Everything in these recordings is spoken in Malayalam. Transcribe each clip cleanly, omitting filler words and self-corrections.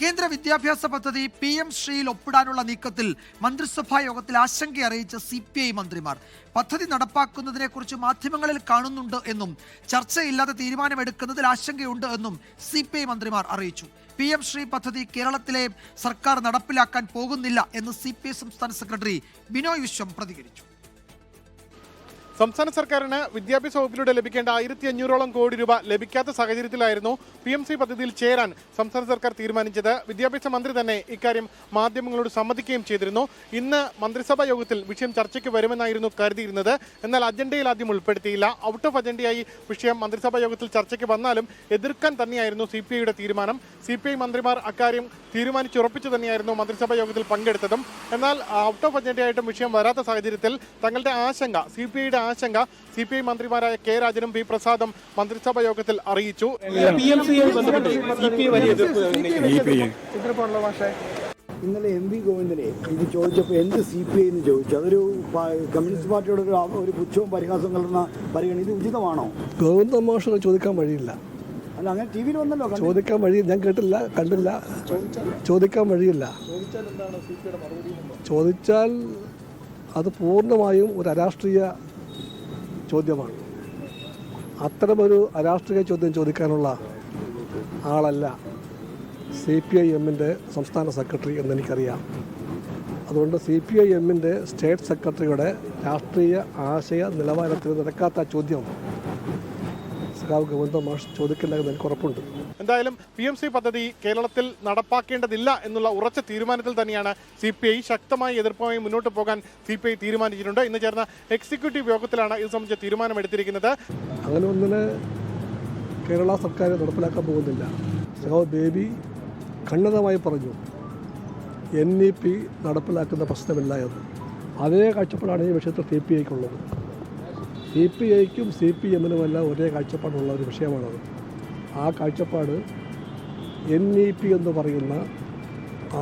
കേന്ദ്ര വിദ്യാഭ്യാസ പദ്ധതി PM ശ്രീയിൽ ഒപ്പിടാനുള്ള നീക്കത്തിൽ മന്ത്രിസഭാ യോഗത്തിൽ ആശങ്ക അറിയിച്ച CPI മന്ത്രിമാർ പദ്ധതി നടപ്പാക്കുന്നതിനെക്കുറിച്ച് മാധ്യമങ്ങളിൽ കാണുന്നുണ്ട് എന്നും ചർച്ചയില്ലാതെ തീരുമാനമെടുക്കുന്നതിൽ ആശങ്കയുണ്ട് എന്നും CPI മന്ത്രിമാർ അറിയിച്ചു. PM ശ്രീ പദ്ധതി കേരളത്തിലെ സർക്കാർ നടപ്പിലാക്കാൻ പോകുന്നില്ല എന്ന് CPI സംസ്ഥാന സെക്രട്ടറി ബിനോയ് വിശ്വം പ്രതികരിച്ചു. സംസ്ഥാന സർക്കാരിന് വിദ്യാഭ്യാസ വകുപ്പിലൂടെ ലഭിക്കേണ്ട 1500ഓളം കോടി രൂപ ലഭിക്കാത്ത സാഹചര്യത്തിലായിരുന്നു PMC പദ്ധതിയിൽ ചേരാൻ സംസ്ഥാന സർക്കാർ തീരുമാനിച്ചത്. വിദ്യാഭ്യാസ മന്ത്രി തന്നെ ഇക്കാര്യം മാധ്യമങ്ങളോട് സമ്മതിക്കുകയും ചെയ്തിരുന്നു. ഇന്ന് മന്ത്രിസഭാ യോഗത്തിൽ വിഷയം ചർച്ചയ്ക്ക് വരുമെന്നായിരുന്നു കരുതിയിരുന്നത്. എന്നാൽ അജണ്ടയിൽ ആദ്യം ഉൾപ്പെടുത്തിയില്ല. ഔട്ട് ഓഫ് അജണ്ടയായി വിഷയം മന്ത്രിസഭാ യോഗത്തിൽ ചർച്ചയ്ക്ക് വന്നാലും എതിർക്കാൻ തന്നെയായിരുന്നു CPIയുടെ തീരുമാനം. CPI മന്ത്രിമാർ അക്കാര്യം തീരുമാനിച്ചുറപ്പിച്ചു തന്നെയായിരുന്നു മന്ത്രിസഭാ യോഗത്തിൽ പങ്കെടുത്തതും. എന്നാൽ ഔട്ട് ഓഫ് അജണ്ടയായിട്ടും വിഷയം വരാത്ത സാഹചര്യത്തിൽ തങ്ങളുടെ ആശങ്ക CPIയുടെ ആശങ്ക CPI മന്ത്രിമാരായ K രാജനും P പ്രസാദും മന്ത്രിസഭാ യോഗത്തിൽ അറിയിച്ചു. ഇന്നലെ MP ഗോവിന്ദനെ ഇത് ചോദിച്ചപ്പോൾ എന്ത് CPI എന്ന് ചോദിച്ചു. അതൊരു കമ്മ്യൂണിസ്റ്റ് പാർട്ടിയുടെ ഒരു പുച്ഛവും പരിഹാസം കലർന്ന പരിഗണന. ഇത് ഉചിതമാണോ? ഗോവിന്ദ മോഷണം ചോദിക്കാൻ വഴിയില്ല. അല്ല, അങ്ങനെ TV വന്നല്ലോ. ചോദിക്കാൻ വഴി ഞാൻ കേട്ടില്ല, കണ്ടില്ല. ചോദിക്കാൻ വഴിയില്ല. ചോദിച്ചാൽ അത് പൂർണ്ണമായും ഒരു അരാഷ്ട്രീയ ചോദ്യമാണ്. അത്തരമൊരു അരാഷ്ട്രീയ ചോദ്യം ചോദിക്കാനുള്ള ആളല്ല CPIഎമ്മിൻ്റെ സംസ്ഥാന സെക്രട്ടറി എന്നെനിക്കറിയാം. അതുകൊണ്ട് CPIഎമ്മിൻ്റെ സ്റ്റേറ്റ് സെക്രട്ടറിയുടെ രാഷ്ട്രീയ ആശയ നിലവാരത്തിൽ നിരക്കാത്ത ചോദ്യം ഗോവിന്ദ മാഷ് ചോദിക്കില്ല എന്ന് എനിക്ക് ഉറപ്പുണ്ട്. എന്തായാലും PMC പദ്ധതി കേരളത്തിൽ നടപ്പാക്കേണ്ടതില്ല എന്നുള്ള ഉറച്ച തീരുമാനത്തിൽ തന്നെയാണ് CPI. ശക്തമായ എതിർപ്പുമായി മുന്നോട്ട് പോകാൻ CPI തീരുമാനിച്ചിട്ടുണ്ട്. ഇന്ന് ചേർന്ന എക്സിക്യൂട്ടീവ് യോഗത്തിലാണ് ഇത് സംബന്ധിച്ച തീരുമാനമെടുത്തിരിക്കുന്നത്. അങ്ങനെ ഒന്നിനെ കേരള സർക്കാർ നടപ്പിലാക്കാൻ പോകുന്നില്ല. ബേബി ഖണ്ഡിതമായി പറഞ്ഞു NEP നടപ്പിലാക്കുന്ന പ്രശ്നമില്ല എന്ന്. അതേ കാഴ്ചപ്പാടാണ് ഈ വിഷയത്തിൽ CPIക്കുള്ളത്. CPIക്കും CPMനുമെല്ലാം ഒരേ കാഴ്ചപ്പാടുള്ള ഒരു വിഷയമാണത്. ആ കാഴ്ചപ്പാട് NEP എന്ന് പറയുന്ന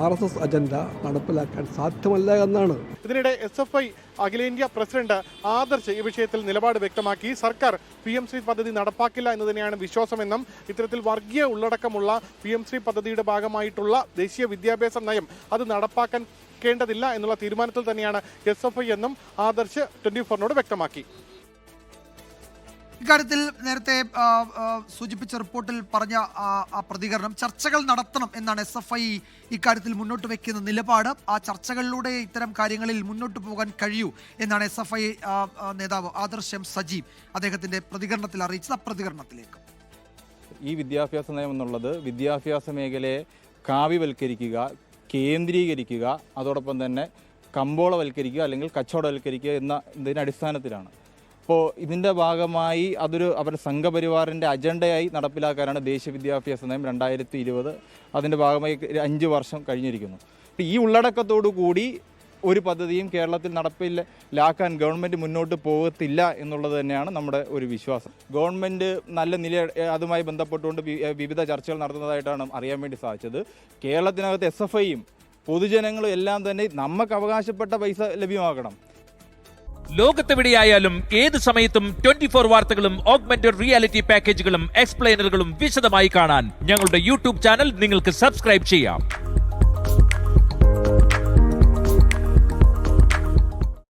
RSS അജണ്ട നടപ്പിലാക്കാൻ സാധ്യമല്ല എന്നാണ്. ഇതിനിടെ SFI അഖിലേന്ത്യാ പ്രസിഡന്റ് ആദർശ് ഈ വിഷയത്തിൽ നിലപാട് വ്യക്തമാക്കി. സർക്കാർ PMC പദ്ധതി നടപ്പാക്കില്ല എന്ന് തന്നെയാണ് വിശ്വാസമെന്നും ഇത്തരത്തിൽ വർഗീയ ഉള്ളടക്കമുള്ള PMC പദ്ധതിയുടെ ഭാഗമായിട്ടുള്ള ദേശീയ വിദ്യാഭ്യാസ നയം അത് നടപ്പാക്കേണ്ടതില്ല എന്നുള്ള തീരുമാനത്തിൽ തന്നെയാണ് SFI എന്നും ആദർശ് 24നോട് വ്യക്തമാക്കി. ഇക്കാര്യത്തിൽ നേരത്തെ സൂചിപ്പിച്ച റിപ്പോർട്ടിൽ പറഞ്ഞ ആ പ്രതികരണം, ചർച്ചകൾ നടത്തണം എന്നാണ് SFI ഇക്കാര്യത്തിൽ മുന്നോട്ട് വയ്ക്കുന്ന നിലപാട്. ആ ചർച്ചകളിലൂടെ ഇത്തരം കാര്യങ്ങളിൽ മുന്നോട്ട് പോകാൻ കഴിയൂ എന്നാണ് SFI നേതാവ് ആദർശ് സജീവ് അദ്ദേഹത്തിന്റെ പ്രതികരണത്തിൽ അറിയിച്ചത്. ആ പ്രതികരണത്തിലേക്ക്. ഈ വിദ്യാഭ്യാസ നയം എന്നുള്ളത് വിദ്യാഭ്യാസ മേഖലയെ കാവ്യവൽക്കരിക്കുക, കേന്ദ്രീകരിക്കുക, അതോടൊപ്പം തന്നെ കമ്പോളവൽക്കരിക്കുക അല്ലെങ്കിൽ കച്ചവടവൽക്കരിക്കുക എന്നതിൻ്റെ അടിസ്ഥാനത്തിലാണ്. അപ്പോൾ ഇതിൻ്റെ ഭാഗമായി അവരുടെ സംഘപരിവാറിൻ്റെ അജണ്ടയായി നടപ്പിലാക്കാനാണ് ദേശീയ വിദ്യാഭ്യാസ നയം 2020. അതിൻ്റെ ഭാഗമായി 5 വർഷം കഴിഞ്ഞിരിക്കുന്നു. അപ്പോൾ ഈ ഉള്ളടക്കത്തോടു കൂടി ഒരു പദ്ധതിയും കേരളത്തിൽ നടപ്പിലാക്കാൻ ഗവൺമെൻറ് മുന്നോട്ട് പോകത്തില്ല എന്നുള്ളത് തന്നെയാണ് നമ്മുടെ ഒരു വിശ്വാസം. ഗവൺമെൻറ് നല്ല നില അതുമായി ബന്ധപ്പെട്ടുകൊണ്ട് വിവിധ ചർച്ചകൾ നടത്തുന്നതായിട്ടാണ് അറിയാൻ വേണ്ടി സാധിച്ചത്. കേരളത്തിനകത്ത് SFIയും പൊതുജനങ്ങളും എല്ലാം തന്നെ നമുക്ക് അവകാശപ്പെട്ട പൈസ ലഭ്യമാക്കണം. ലോകത്തെവിടെയായാലും ഏത് സമയത്തും 24 വാർത്തകളും ഓഗ്മെന്റഡ് റിയാലിറ്റി പാക്കേജുകളും എക്സ്പ്ലെയിനറുകളും വിശദമായി കാണാൻ ഞങ്ങളുടെ YouTube ചാനൽ നിങ്ങൾക്ക് സബ്സ്ക്രൈബ് ചെയ്യാം.